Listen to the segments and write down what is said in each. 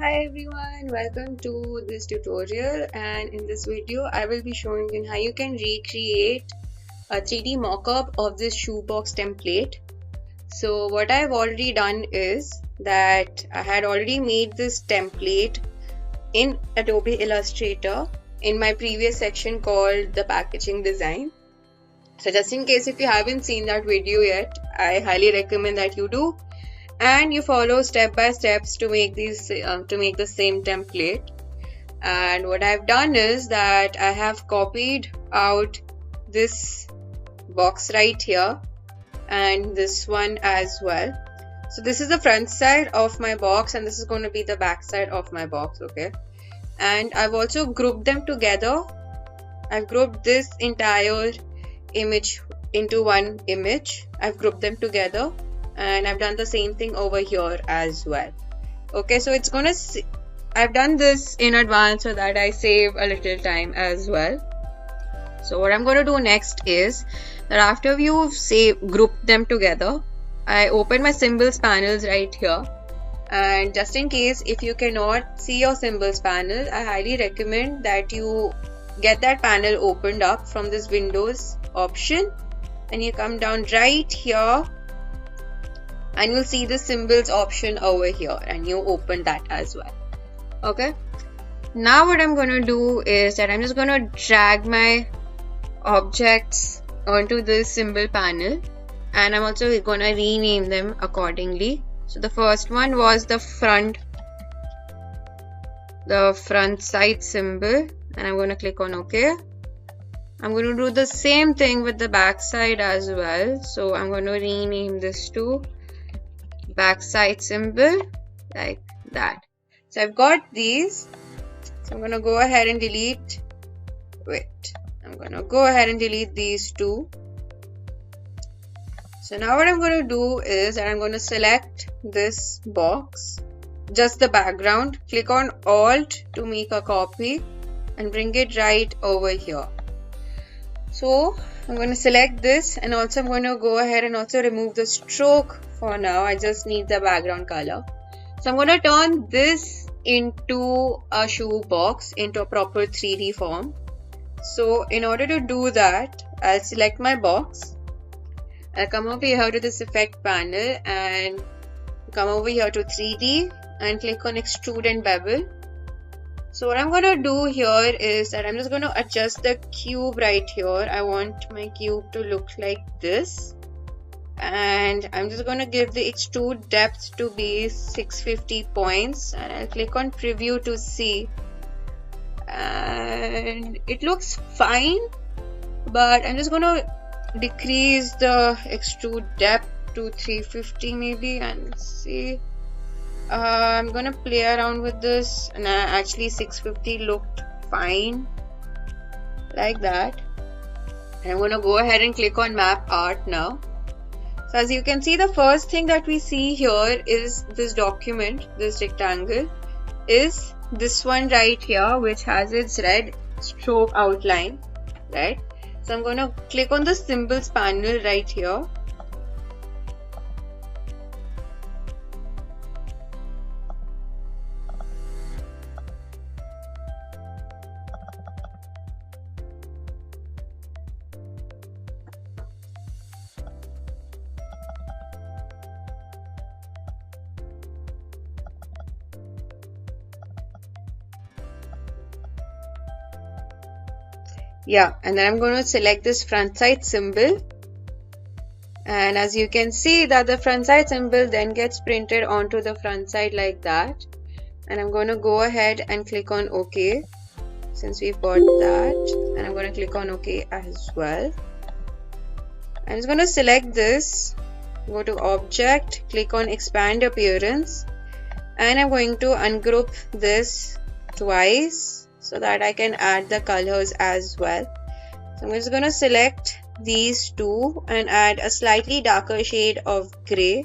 Hi everyone, welcome to this tutorial, and in this video I will be showing you how you can recreate a 3D mockup of this shoebox template. So what I've already done is that I had already made this template in Adobe Illustrator in my previous section called the packaging design. So just in case if you haven't seen that video yet, I highly recommend that you do. And you follow step by steps to make the same template. And what I've done is that I have copied out this box right here and this one as well. So this is the front side of my box and this is going to be the back side of my box, okay? And I've also grouped them together. I've grouped this entire image into one image. I've grouped them together. And I've done the same thing over here as well. Okay, so it's gonna I've done this in advance so that I save a little time as well. So what I'm gonna do next is that after you've grouped them together, I open my symbols panels right here. And just in case if you cannot see your symbols panel, I highly recommend that you get that panel opened up from this Windows option and you come down right here and you'll see the symbols option over here and you open that as well. Okay, now what I'm gonna do is that I'm just gonna drag my objects onto this symbol panel and I'm also gonna rename them accordingly. So the first one was the front side symbol and I'm gonna click on OK. I'm going to do the same thing with the back side as well. So I'm going to rename this to backside symbol like that. So I've got these. So I'm going to go ahead and delete. I'm going to go ahead and delete these two. So now what I'm going to do is that I'm going to select this box, just the background, click on Alt to make a copy and bring it right over here. So I'm going to select this and also I'm going to go ahead and also remove the stroke for now. I just need the background color. So I'm going to turn this into a shoe box, into a proper 3D form. So in order to do that, I'll select my box. I'll come over here to this effect panel and come over here to 3D and click on extrude and bevel. So what I'm going to do here is that I'm just going to adjust the cube right here. I want my cube to look like this. And I'm just going to give the extrude depth to be 650 points. And I'll click on preview to see. And it looks fine. But I'm just going to decrease the extrude depth to 350 maybe and see. I'm gonna play around with this and actually 650 looked fine like that. And I'm gonna go ahead and click on map art now. So as you can see, the first thing that we see here is this document, this rectangle is this one right here which has its red stroke outline, right? So I'm gonna click on the symbols panel right here. Yeah, and then I'm going to select this front side symbol, and as you can see that the front side symbol then gets printed onto the front side like that. And I'm going to go ahead and click on OK since we've got that, and I'm going to click on OK as well. I'm just going to select this, go to object, click on expand appearance, and I'm going to ungroup this twice so that I can add the colors as well. So I'm just going to select these two and add a slightly darker shade of gray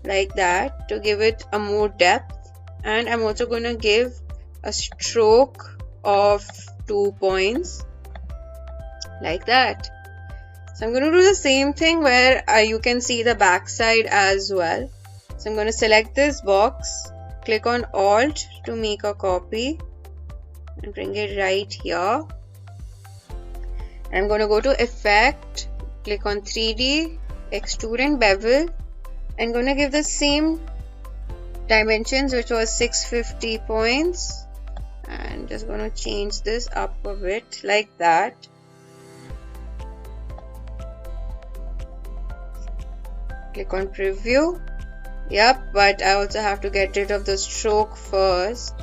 like that to give it a more depth. And I'm also going to give a stroke of 2 points like that. So I'm going to do the same thing where you can see the back side as well. So I'm going to select this box click on Alt to make a copy and bring it right here. I'm going to go to Effect, click on 3D, Extrude and Bevel. I'm going to give the same dimensions, which was 650 points, and just going to change this up a bit like that. Click on Preview. Yep, but I also have to get rid of the stroke first.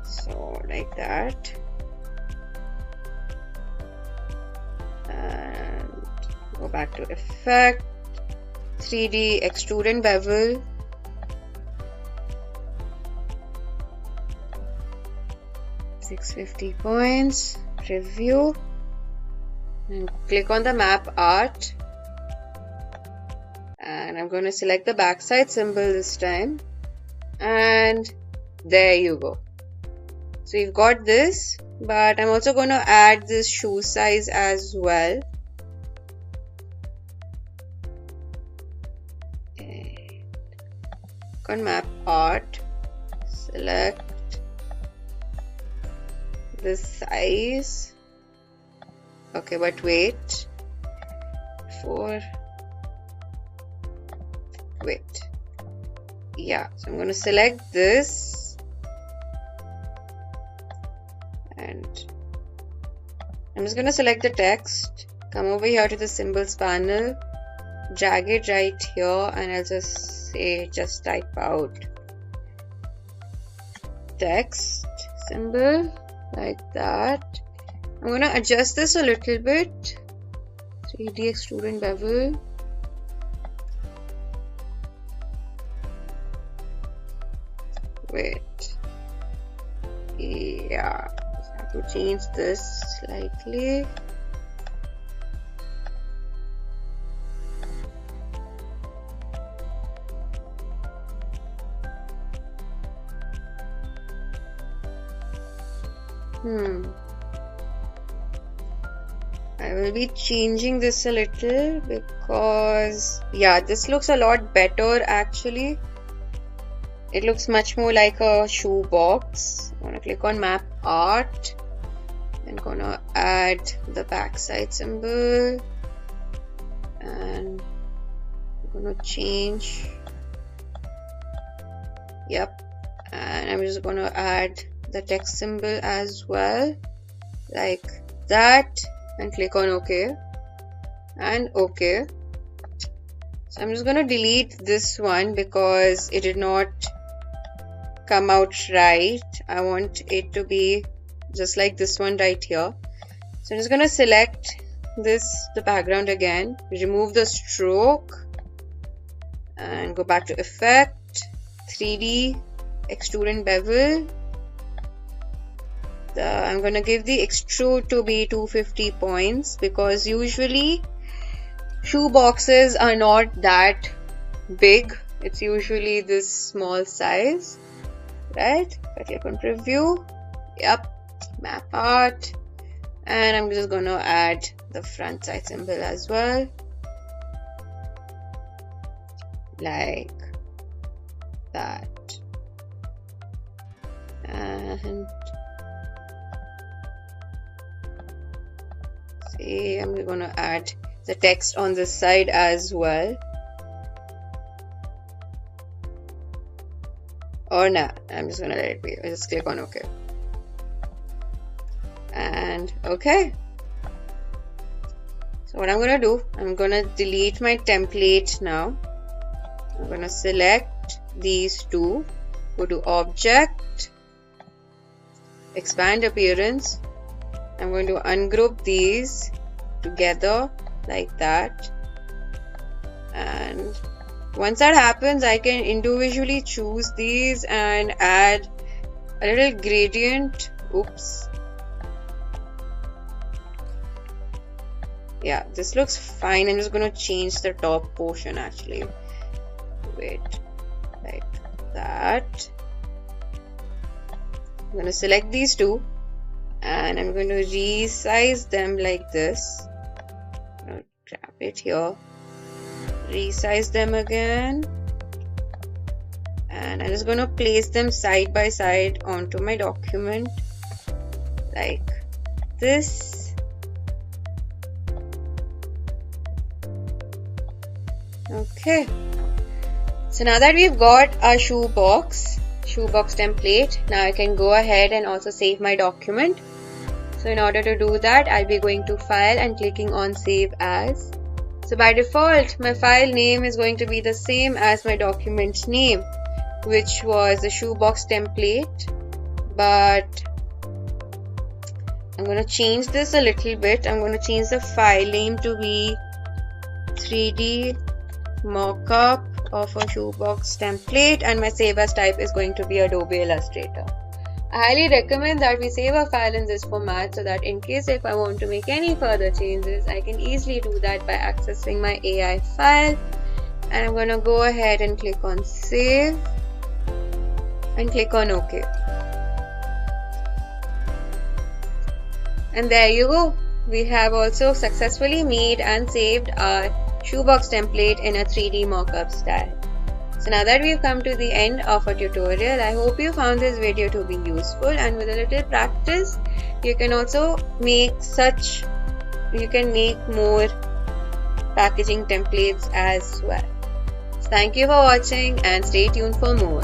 So like that. And go back to Effect, 3D, Extrude and Bevel. $650 points, Preview, and click on the map art. And I'm going to select the backside symbol this time, and there you go. So you've got this, but I'm also going to add this shoe size as well. Okay. Click on map art, select this size. Okay, but wait, yeah, so I'm going to select this and I'm just going to select the text, come over here to the symbols panel, drag it right here, and I'll just say, just type out text symbol like that. I'm going to adjust this a little bit, 3D Extrude and Bevel. Wait, yeah, I have to change this slightly. I will be changing this a little because, yeah, this looks a lot better actually. It looks much more like a shoe box. I'm going to click on map art and going to add the backside symbol, and I'm going to change, yep, and I'm just going to add the text symbol as well like that, and click on OK and OK. So I'm just going to delete this one because it did not come out right. I want it to be just like this one right here. So I'm just going to select the background again, remove the stroke and go back to Effect, 3D, Extrude and Bevel. I'm going to give the extrude to be 250 points because usually shoe boxes are not that big. It's usually this small size, right? If I click on Preview, yep, map art, and I'm just going to add the front side symbol as well, like that. And see, I'm going to add the text on this side as well. Or nah, I'm just gonna let it be. I just click on OK. And OK. So what I'm gonna do, I'm gonna delete my template now. I'm gonna select these two, go to Object, Expand Appearance. I'm going to ungroup these together like that, and once that happens I can individually choose these and add a little gradient. Oops, yeah, this looks fine. I'm just going to change the top portion actually. Wait, like that. I'm going to select these two and I'm going to resize them like this. I'm going to grab it here, resize them again, and I'm just going to place them side by side onto my document like this. Okay, so now that we've got our shoebox template, now I can go ahead and also save my document. So in order to do that, I'll be going to File and clicking on Save As. So by default, my file name is going to be the same as my document's name, which was the shoebox template, but I'm going to change this a little bit. I'm going to change the file name to be 3D mockup of a shoebox template, and my save as type is going to be Adobe Illustrator. I highly recommend that we save a file in this format so that in case if I want to make any further changes, I can easily do that by accessing my AI file. And I'm going to go ahead and click on Save and click on OK. And there you go. We have also successfully made and saved our shoebox template in a 3D mockup style. So now that we've come to the end of our tutorial, I hope you found this video to be useful, and with a little practice, you can also make more packaging templates as well. So thank you for watching and stay tuned for more.